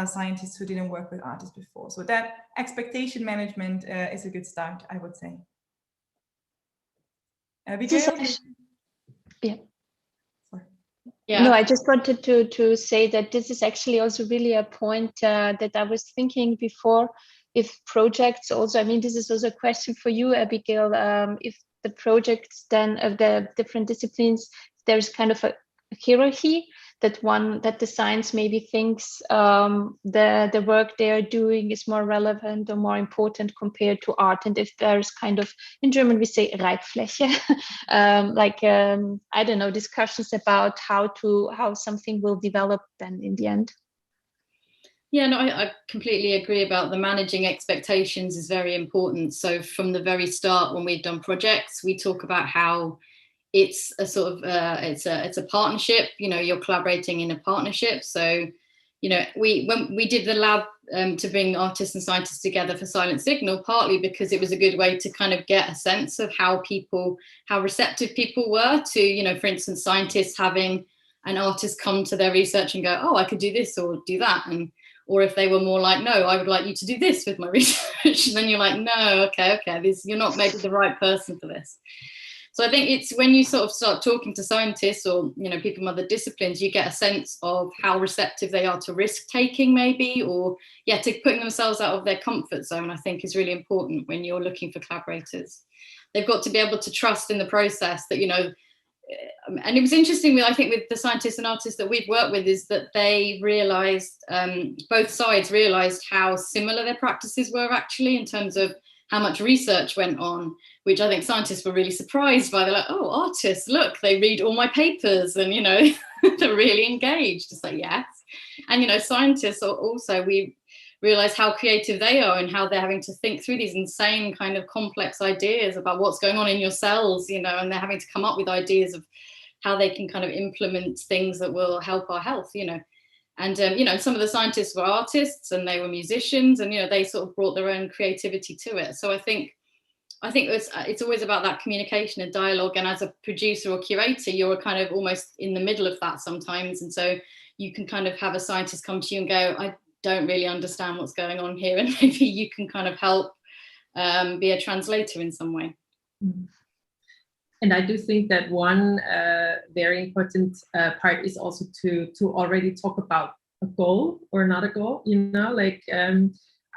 scientists who didn't work with artists before. So that expectation management is a good start, I would say. Abigail? Yeah. Sorry. Yeah. No, I just wanted to say that this is actually also really a point that I was thinking before. If projects also, I mean, this is also a question for you, Abigail, if the projects then of the different disciplines, there's kind of a hierarchy that the science maybe thinks the work they are doing is more relevant or more important compared to art, and if there's kind of, in German we say Reibfläche, I don't know, discussions about how something will develop then in the end. Yeah, no, I completely agree about the managing expectations is very important. So from the very start, when we've done projects, we talk about how it's a sort of it's a partnership. You know, you're collaborating in a partnership. So, you know, when we did the lab to bring artists and scientists together for Silent Signal, partly because it was a good way to kind of get a sense of how receptive people were to, you know, for instance, scientists having an artist come to their research and go, oh, I could do this or do that, or if they were more like, no, I would like you to do this with my research, and then you're like, no, okay, you're not maybe the right person for this. So I think it's when you sort of start talking to scientists or, you know, people from other disciplines, you get a sense of how receptive they are to risk taking maybe, or to putting themselves out of their comfort zone, I think is really important when you're looking for collaborators. They've got to be able to trust in the process that, you know, and it was interesting, I think, with the scientists and artists that we've worked with, is that they realized, both sides realized how similar their practices were actually in terms of how much research went on, which I think scientists were really surprised by. They're like, oh, artists, look, they read all my papers and, you know, they're really engaged. It's like, yes. And, you know, scientists are also, we realize how creative they are and how they're having to think through these insane kind of complex ideas about what's going on in your cells, you know, and they're having to come up with ideas of how they can kind of implement things that will help our health, you know. And, you know, some of the scientists were artists and they were musicians, and, you know, they sort of brought their own creativity to it. So I think it's always about that communication and dialogue. And as a producer or curator, you're kind of almost in the middle of that sometimes. And so you can kind of have a scientist come to you and go, I don't really understand what's going on here. And maybe you can kind of help be a translator in some way. And I do think that one very important part is also to already talk about a goal or not a goal, you know, like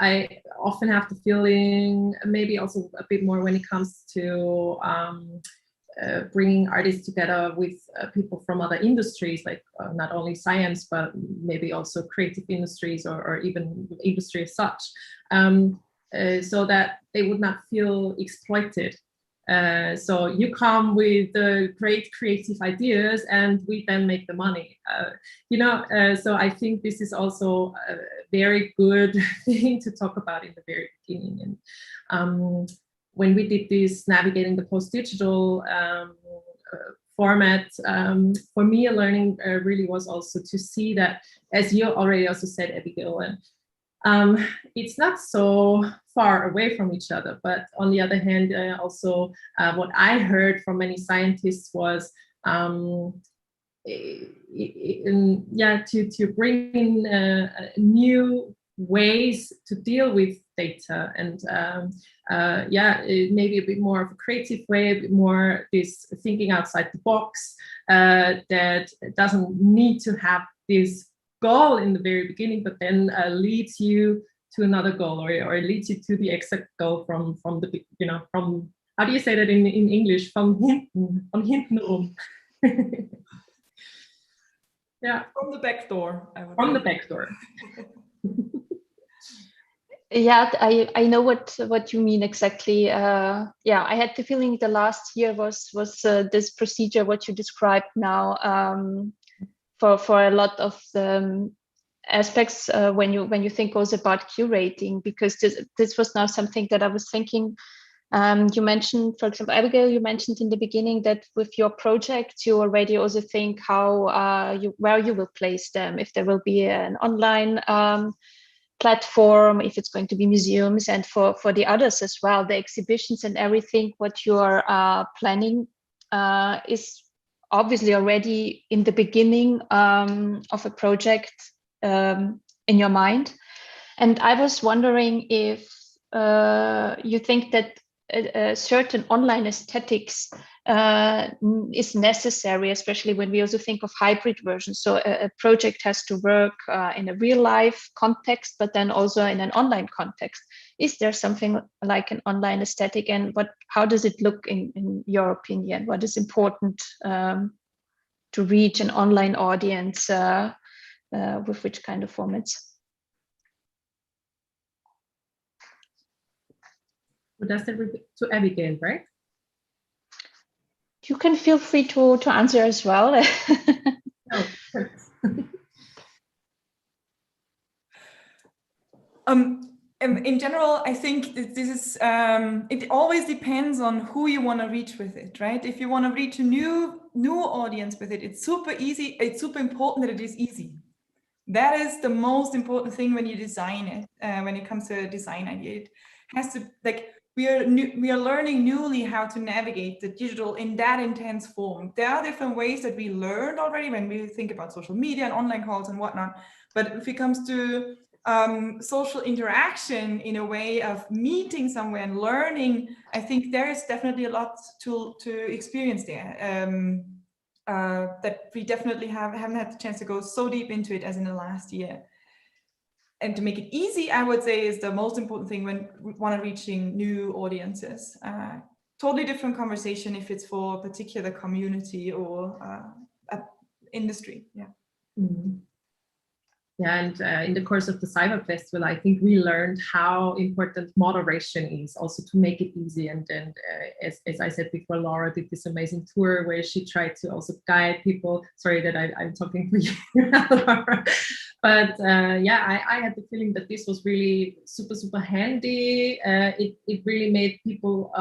I often have the feeling, maybe also a bit more when it comes to bringing artists together with people from other industries, like not only science, but maybe also creative industries or even industry as such, so that they would not feel exploited. So you come with great creative ideas and we then make the money, you know, so I think this is also a very good thing to talk about in the very beginning. And when we did this navigating the post-digital format, for me a learning really was also to see that, as you already also said, Abigail, and it's not so far away from each other, but on the other hand, also what I heard from many scientists was to bring in new ways to deal with data, and maybe a bit more of a creative way, a bit more this thinking outside the box that doesn't need to have this goal in the very beginning, but then leads you to another goal, or leads you to the exact goal from the, you know, from, how do you say that in English? From hinten rum. Yeah. From the back door. From the back door. Yeah, I know what you mean exactly. Yeah, I had the feeling the last year was this procedure what you described now, for a lot of the aspects, when you think also about curating, because this was now something that I was thinking. You mentioned, for example, Abigail, you mentioned in the beginning that with your project, you already also think how where you will place them, if there will be an online platform, if it's going to be museums, and for the others as well, the exhibitions and everything, what you are planning is obviously already in the beginning of a project in your mind. And I was wondering if you think that a certain online aesthetics is necessary, especially when we also think of hybrid versions. So a project has to work in a real life context, but then also in an online context. Is there something like an online aesthetic, and how does it look in your opinion? What is important to reach an online audience with which kind of formats? Does that repeat to Abigail, right? You can feel free to answer as well. Oh, in general, I think this is, it always depends on who you want to reach with it, right? If you want to reach a new audience with it, it's super easy. It's super important that it is easy. That is the most important thing when you design it. When it comes to a design idea, it has to, like, we are learning newly how to navigate the digital in that intense form. There are different ways that we learned already when we think about social media and online calls and whatnot. But if it comes to social interaction in a way of meeting somewhere and learning, I think there is definitely a lot to experience there. That we definitely haven't had the chance to go so deep into it as in the last year. And to make it easy, I would say, is the most important thing when we want to reaching new audiences. Totally different conversation if it's for a particular community or industry. Yeah. Mm-hmm. Yeah, and in the course of the CIVA Festival, I think we learned how important moderation is, also to make it easy. And then, as I said before, Laura did this amazing tour where she tried to also guide people. Sorry that I'm talking for you, Laura. But yeah, I had the feeling that this was really super, super handy. It really made people,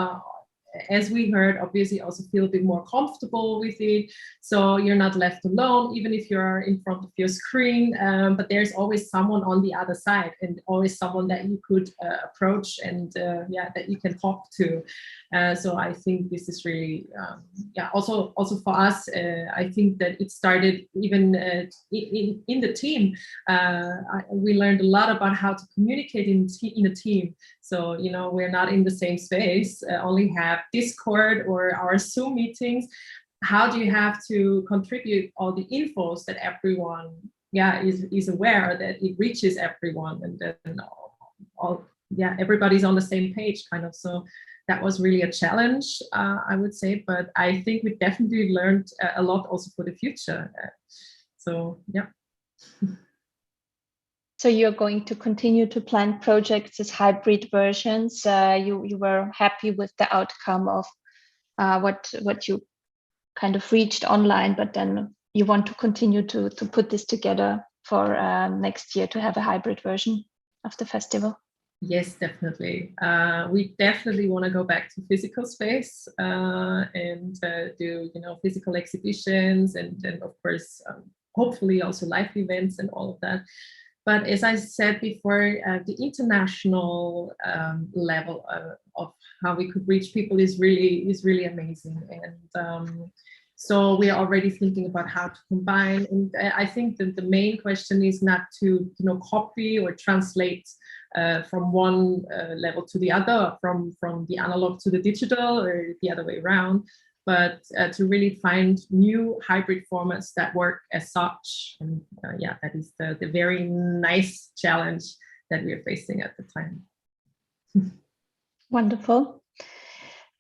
as we heard, obviously also feel a bit more comfortable with it. So you're not left alone, even if you're in front of your screen, but there's always someone on the other side, and always someone that you could approach and yeah, that you can talk to. So I think this is really, yeah, also for us, I think that it started even in the team. We learned a lot about how to communicate in a team. So, you know, we're not in the same space, only have Discord or our Zoom meetings. How do you have to contribute all the infos that everyone, yeah, is aware, that it reaches everyone, and then all yeah, everybody's on the same page, kind of. So that was really a challenge, I would say, but I think we definitely learned a lot also for the future. So yeah. So you're going to continue to plan projects as hybrid versions. You were happy with the outcome of what you kind of reached online, but then you want to continue to put this together for next year to have a hybrid version of the festival. Yes, definitely. We definitely want to go back to physical space and do, you know, physical exhibitions, and of course, hopefully also live events and all of that. But as I said before, the international level of how we could reach people is really amazing. And so we are already thinking about how to combine. And I think that the main question is not to, you know, copy or translate from one level to the other, from the analog to the digital, or the other way around, but to really find new hybrid formats that work as such. And yeah, that is the very nice challenge that we are facing at the time. Wonderful.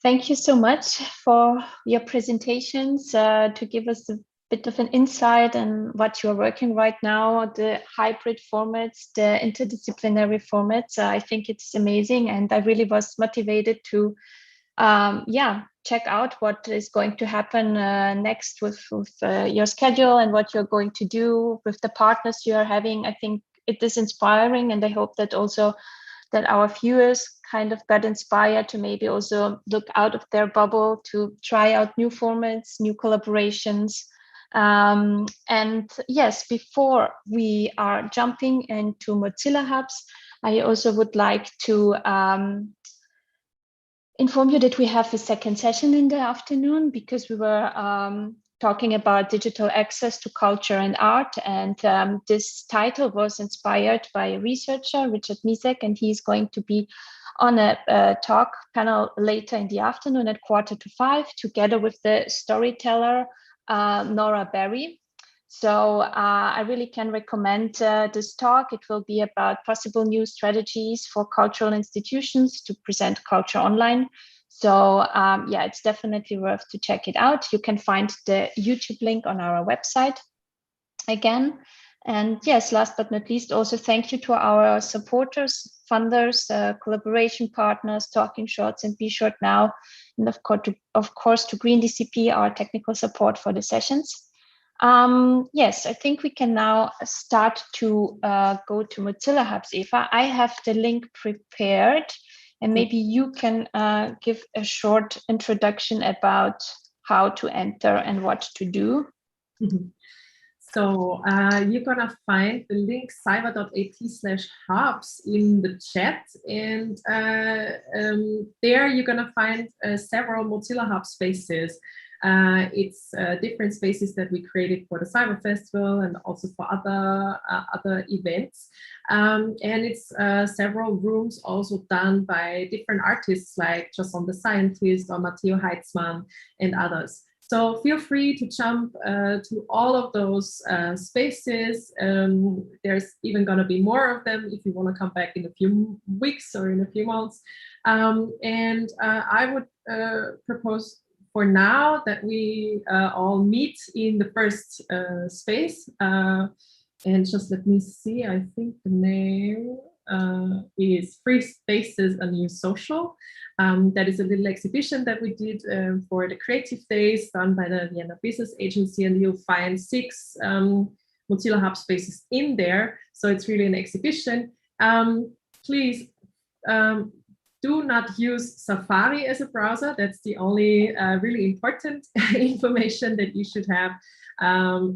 Thank you so much for your presentations, to give us bit of an insight on what you're working right now, the hybrid formats, the interdisciplinary formats. I think it's amazing, and I really was motivated to check out what is going to happen next with your schedule and what you're going to do with the partners you are having. I think it is inspiring, and I hope that also that our viewers kind of got inspired to maybe also look out of their bubble, to try out new formats, new collaborations. And yes, before we are jumping into Mozilla Hubs, I also would like to inform you that we have a second session in the afternoon, because we were talking about digital access to culture and art. And this title was inspired by a researcher, Richard Misek, and he's going to be on a talk panel later in the afternoon at 4:45, together with the storyteller, Nora Berry. So I really can recommend this talk. It will be about possible new strategies for cultural institutions to present culture online. So yeah, it's definitely worth to check it out. You can find the YouTube link on our website again. And yes, last but not least, also thank you to our supporters, funders, collaboration partners, Talking Shorts and Be Short Now, and of course to Green DCP, our technical support for the sessions. Yes, I think we can now start to go to Mozilla Hubs, Eva. I have the link prepared, and maybe you can give a short introduction about how to enter and what to do. Mm-hmm. So you're gonna find the link civa.at/hubs in the chat, and there you're gonna find several Mozilla Hub spaces. It's different spaces that we created for the CIVA Festival and also for other events. And it's several rooms also done by different artists like Jason the Scientist or Matteo Weitzman and others. So feel free to jump to all of those spaces. There's even going to be more of them if you want to come back in a few weeks or in a few months. And I would propose for now that we all meet in the first space. And just let me see, I think the name is Free Spaces, a New Social. That is a little exhibition that we did for the Creative Days done by the Vienna Business Agency, and you'll find 6 Mozilla Hub spaces in there. So it's really an exhibition. Please do not use Safari as a browser. That's the only really important information that you should have.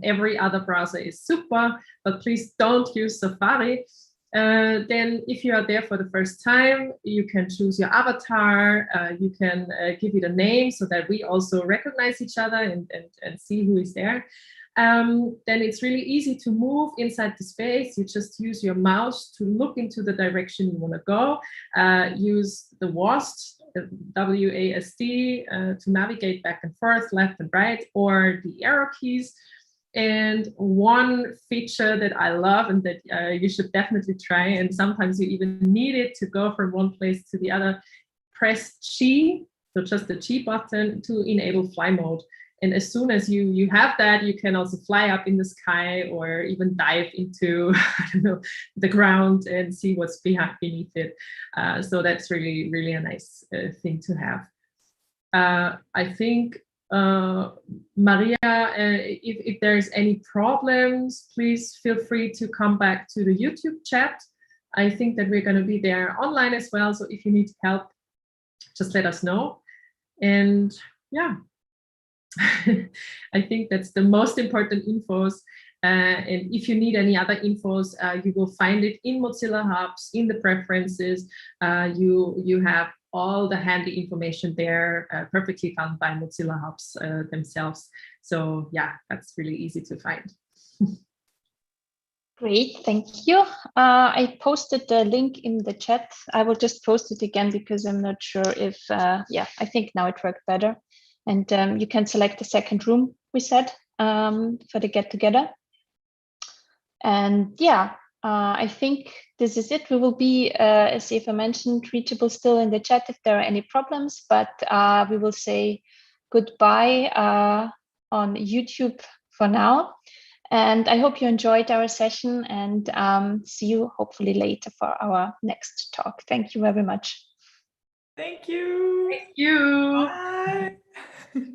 Every other browser is super, but please don't use Safari. Then if you are there for the first time, you can choose your avatar, you can give it a name so that we also recognize each other and see who is there. Then it's really easy to move inside the space. You just use your mouse to look into the direction you want to go. Use the WASD, WASD, to navigate back and forth, left and right, or the arrow keys. And one feature that I love and that you should definitely try, and sometimes you even need it to go from one place to the other, press G, so just the G button, to enable fly mode. And as soon as you have that, you can also fly up in the sky or even dive into I don't know, the ground and see what's beneath it. So that's really, really a nice thing to have. I think, Marija, if there's any problems, please feel free to come back to the YouTube chat. I think that we're going to be there online as well. So if you need help, just let us know. And yeah. I think that's the most important infos. And if you need any other infos, you will find it in Mozilla Hubs, in the preferences. You have all the handy information there, perfectly done by Mozilla Hubs themselves. So yeah, that's really easy to find. Great, thank you. I posted the link in the chat. I will just post it again because I'm not sure if, yeah, I think now it worked better. And you can select the second room, we said, for the get-together. And yeah, I think this is it. We will be, as Eva mentioned, reachable still in the chat if there are any problems, but we will say goodbye on YouTube for now. And I hope you enjoyed our session, and see you hopefully later for our next talk. Thank you very much. Thank you. Thank you. Bye.